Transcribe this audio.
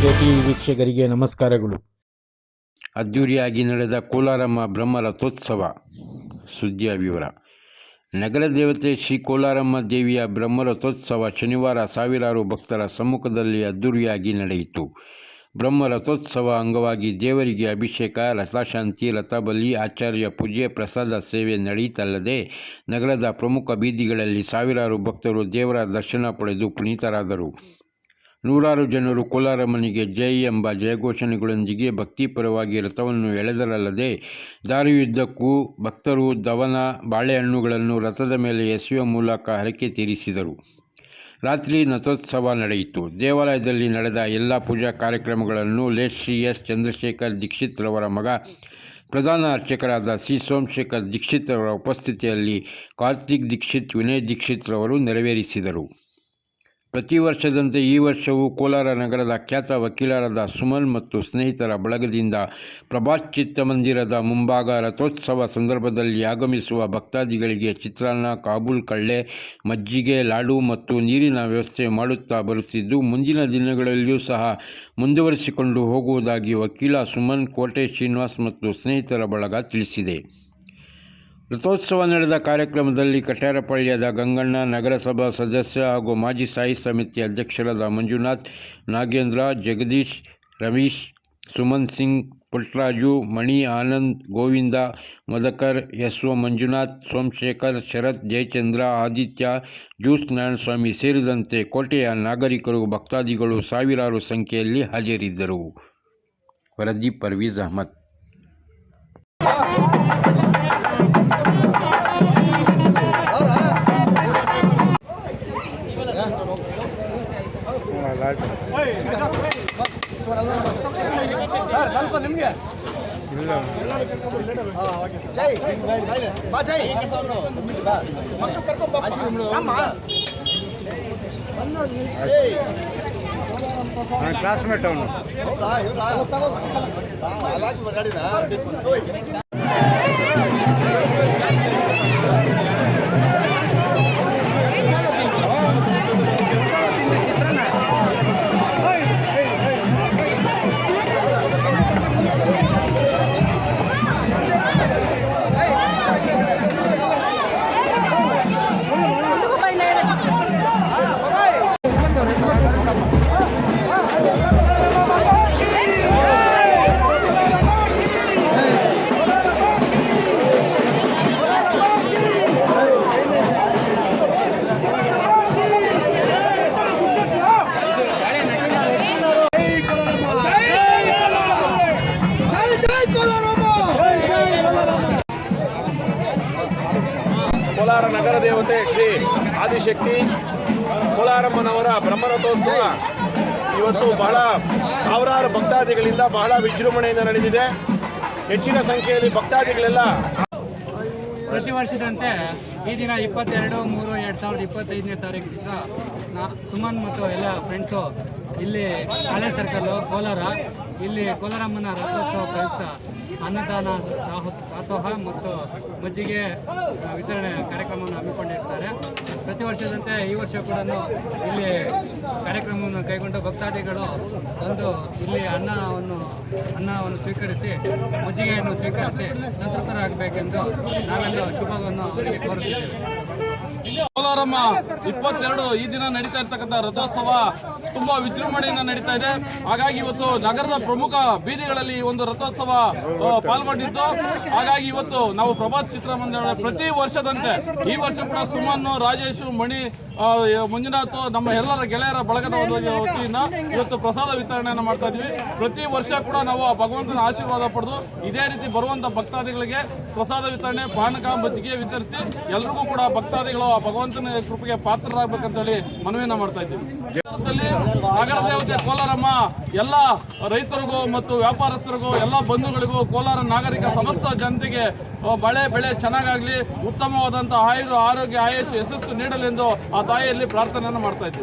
KTV ವೀಕ್ಷಕರಿಗೆ ನಮಸ್ಕಾರಗಳು. ಅದ್ದೂರಿಯಾಗಿ ನಡೆದ ಕೋಲಾರಮ್ಮ ಬ್ರಹ್ಮರಥೋತ್ಸವ ಸುದ್ದಿಯ ವಿವರ. ನಗರ ದೇವತೆ ಶ್ರೀ ಕೋಲಾರಮ್ಮ ದೇವಿಯ ಬ್ರಹ್ಮರಥೋತ್ಸವ ಶನಿವಾರ ಸಾವಿರಾರು ಭಕ್ತರ ಸಮ್ಮುಖದಲ್ಲಿ ಅದ್ದೂರಿಯಾಗಿ ನಡೆಯಿತು. ಬ್ರಹ್ಮರಥೋತ್ಸವ ಅಂಗವಾಗಿ ದೇವರಿಗೆ ಅಭಿಷೇಕ, ರಥಶಾಂತಿ, ರಥಬಲಿ, ಆಚಾರ್ಯ ಪೂಜೆ, ಪ್ರಸಾದ ಸೇವೆ ನಡೆಯಿತಲ್ಲದೆ ನಗರದ ಪ್ರಮುಖ ಬೀದಿಗಳಲ್ಲಿ ಸಾವಿರಾರು ಭಕ್ತರು ದೇವರ ದರ್ಶನ ಪಡೆದು ಪುನೀತರಾದರು. ನೂರಾರು ಜನರು ಕೋಲಾರಮ್ಮನಿಗೆ ಜೈ ಎಂಬ ಜಯಘೋಷಣೆಗಳೊಂದಿಗೆ ಭಕ್ತಿಪರವಾಗಿ ರಥವನ್ನು ಎಳೆದರಲ್ಲದೆ ದಾರಿಯುದ್ದಕ್ಕೂ ಭಕ್ತರು ದವನ, ಬಾಳೆಹಣ್ಣುಗಳನ್ನು ರಥದ ಮೇಲೆ ಎಸೆಯುವ ಮೂಲಕ ಹರಕೆ ತೀರಿಸಿದರು. ರಾತ್ರಿ ರಥೋತ್ಸವ ನಡೆಯಿತು. ದೇವಾಲಯದಲ್ಲಿ ನಡೆದ ಎಲ್ಲ ಪೂಜಾ ಕಾರ್ಯಕ್ರಮಗಳನ್ನು ಶ್ರೀ ಎಸ್ ಚಂದ್ರಶೇಖರ್ ದೀಕ್ಷಿತ್ ರವರ ಮಗ, ಪ್ರಧಾನ ಅರ್ಚಕರಾದ ಸಿ ಸೋಮಶೇಖರ್ ದೀಕ್ಷಿತ್ ರವರ ಉಪಸ್ಥಿತಿಯಲ್ಲಿ ಕಾರ್ತಿಕ್ ದೀಕ್ಷಿತ್, ವಿನಯ್ ದೀಕ್ಷಿತ್ ರವರು ನೆರವೇರಿಸಿದರು. ಪ್ರತಿ ವರ್ಷದಂತೆ ಈ ವರ್ಷವೂ ಕೋಲಾರ ನಗರದ ಖ್ಯಾತ ವಕೀಲರಾದ ಸುಮನ್ ಮತ್ತು ಸ್ನೇಹಿತರ ಬಳಗದಿಂದ ಪ್ರಭಾತ್ ಚಿತ್ರಮಂದಿರದ ಮುಂಭಾಗ ರಥೋತ್ಸವ ಸಂದರ್ಭದಲ್ಲಿ ಆಗಮಿಸುವ ಭಕ್ತಾದಿಗಳಿಗೆ ಚಿತ್ರಾನ್ನ, ಕಾಬೂಲ್ ಕಳ್ಳೆ, ಮಜ್ಜಿಗೆ, ಲಾಡು ಮತ್ತು ನೀರಿನ ವ್ಯವಸ್ಥೆ ಮಾಡುತ್ತಾ ಬರುತ್ತಿದ್ದು, ಮುಂದಿನ ದಿನಗಳಲ್ಲಿಯೂ ಸಹ ಮುಂದುವರಿಸಿಕೊಂಡು ಹೋಗುವುದಾಗಿ ವಕೀಲ ಸುಮನ್, ಕೋಟೆ ಶ್ರೀನಿವಾಸ್ ಮತ್ತು ಸ್ನೇಹಿತರ ಬಳಗ ತಿಳಿಸಿದೆ. ರಥೋತ್ಸವ ನಡೆದ ಕಾರ್ಯಕ್ರಮದಲ್ಲಿ ಕಟ್ಯಾರಪಾಳ್ಯದ ಗಂಗಣ್ಣ, ನಗರಸಭಾ ಸದಸ್ಯ ಹಾಗೂ ಮಾಜಿ ಸಾಯಿ ಸಮಿತಿ ಅಧ್ಯಕ್ಷರಾದ ಮಂಜುನಾಥ್, ನಾಗೇಂದ್ರ, ಜಗದೀಶ್, ರಮೇಶ್, ಸುಮನ್ ಸಿಂಗ್, ಪುಟ್ಟರಾಜು, ಮಣಿ, ಆನಂದ್, ಗೋವಿಂದ, ಮದಕರ್, ಎಸ್.ಒ. ಮಂಜುನಾಥ್, ಸೋಮಶೇಖರ್, ಶರತ್, ಜಯಚಂದ್ರ, ಆದಿತ್ಯ, ಜ್ಯೂಸ್ ನಾರಾಯಣಸ್ವಾಮಿ ಸೇರಿದಂತೆ ಕೋಟೆಯ ನಾಗರಿಕರು, ಭಕ್ತಾದಿಗಳು ಸಾವಿರಾರು ಸಂಖ್ಯೆಯಲ್ಲಿ ಹಾಜರಿದ್ದರು. ವರದಿ ಪರ್ವೀಜ್ ಅಹಮದ್. ಸರ್ ಸ್ವಲ್ಪ ನಿಮಗೆ ಕ್ಲಾಸ್ಮೇಟ್ ಅವನು ಕೋಲಾರ ನಗರ ದೇವತೆ ಶ್ರೀ ಆದಿಶಕ್ತಿ ಕೋಲಾರಮ್ಮನವರ ಬ್ರಹ್ಮರಥೋತ್ಸವ ಇವತ್ತು ಬಹಳ ಸಾವಿರಾರು ಭಕ್ತಾದಿಗಳಿಂದ ಬಹಳ ವಿಜೃಂಭಣೆಯಿಂದ ನಡೆದಿದೆ. ಹೆಚ್ಚಿನ ಸಂಖ್ಯೆಯಲ್ಲಿ ಭಕ್ತಾದಿಗಳೆಲ್ಲ ಪ್ರತಿ ವರ್ಷದಂತೆ ಈ ದಿನ 22/3/2025ನೇ ತಾರೀಕು ದಿವಸ ಸುಮನ್ ಮತ್ತು ಎಲ್ಲ ಫ್ರೆಂಡ್ಸು ಇಲ್ಲಿ ಹಳೆ ಸರ್ಕಲ್ಲು ಕೋಲಾರ, ಇಲ್ಲಿ ಕೋಲಾರಮ್ಮನ ರಥೋತ್ಸವ ಪ್ರಯುಕ್ತ ಅನ್ನದಾನ, ದಾಸೋಹ ಮತ್ತು ಮಜ್ಜಿಗೆ ವಿತರಣೆ ಕಾರ್ಯಕ್ರಮವನ್ನು ಹಮ್ಮಿಕೊಂಡಿರ್ತಾರೆ. ಪ್ರತಿ ವರ್ಷದಂತೆ ಈ ವರ್ಷ ಕೂಡ ಇಲ್ಲಿ ಕಾರ್ಯಕ್ರಮವನ್ನು ಕೈಗೊಂಡು ಭಕ್ತಾದಿಗಳು ಬಂದು ಇಲ್ಲಿ ಅನ್ನವನ್ನು ಸ್ವೀಕರಿಸಿ, ಮಜ್ಜಿಗೆಯನ್ನು ಸ್ವೀಕರಿಸಿ ಸಂತೃಪ್ತರಾಗಬೇಕೆಂದು ನಾವೆಲ್ಲ ಶುಭವನ್ನು ಅವರಿಗೆ ಕೋರುತ್ತಿದ್ದೇವೆ. ಕೋಲಾರಮ್ಮ 22 ಈ ದಿನ ನಡೀತಾ ಇರ್ತಕ್ಕಂಥ ರಥೋತ್ಸವ ತುಂಬಾ ವಿಜೃಂಭಣೆಯಿಂದ ನಡೀತಾ ಇದೆ. ಹಾಗಾಗಿ ಇವತ್ತು ನಗರದ ಪ್ರಮುಖ ಬೀದಿಗಳಲ್ಲಿ ಒಂದು ರಥೋತ್ಸವ ಪಾಲ್ಗೊಂಡಿದ್ದು, ಹಾಗಾಗಿ ಇವತ್ತು ನಾವು ಪ್ರಭಾತ್ ಚಿತ್ರಮಂದಿರ ಪ್ರತಿ ವರ್ಷದಂತೆ ಈ ವರ್ಷ ಕೂಡ ಸುಮನ್, ರಾಜೇಶ್, ಮಣಿ, ಮಂಜುನಾಥ್, ನಮ್ಮ ಎಲ್ಲರ ಗೆಳೆಯರ ಬಳಗದ ವತಿಯಿಂದ ಇವತ್ತು ಪ್ರಸಾದ ವಿತರಣೆಯನ್ನು ಮಾಡ್ತಾ ಇದ್ವಿ. ಪ್ರತಿ ವರ್ಷ ಕೂಡ ನಾವು ಆ ಭಗವಂತನ ಆಶೀರ್ವಾದ ಪಡೆದು ಇದೇ ರೀತಿ ಬರುವಂಥ ಭಕ್ತಾದಿಗಳಿಗೆ ಪ್ರಸಾದ ವಿತರಣೆ, ಪಾನಕ, ಮಜ್ಜಿಗೆ ವಿತರಿಸಿ ಎಲ್ರಿಗೂ ಕೂಡ ಭಕ್ತಾದಿಗಳು ಆ ಭಗವಂತನ ಕೃಪೆಗೆ ಪಾತ್ರರಾಗಬೇಕಂತ ಹೇಳಿ ಮನವಿಯನ್ನು ಮಾಡ್ತಾ ಇದ್ದೀವಿ. ನಗರ ದೇವತೆ ಕೋಲಾರಮ್ಮ ಎಲ್ಲ ರೈತರಿಗೂ ಮತ್ತು ವ್ಯಾಪಾರಸ್ಥರಿಗೂ, ಎಲ್ಲ ಬಂಧುಗಳಿಗೂ, ಕೋಲಾರ ನಾಗರಿಕ ಸಮಸ್ತ ಜನತೆಗೆ ಬೆಳೆ ಚೆನ್ನಾಗಾಗಲಿ, ಉತ್ತಮವಾದಂಥ ಆಯುರು, ಆರೋಗ್ಯ, ಆಯಸ್ಸು, ಯಶಸ್ಸು ನೀಡಲೆಂದು ಆ ತಾಯಿಯಲ್ಲಿ ಪ್ರಾರ್ಥನೆಯನ್ನು ಮಾಡ್ತಾ ಇದ್ದೀವಿ.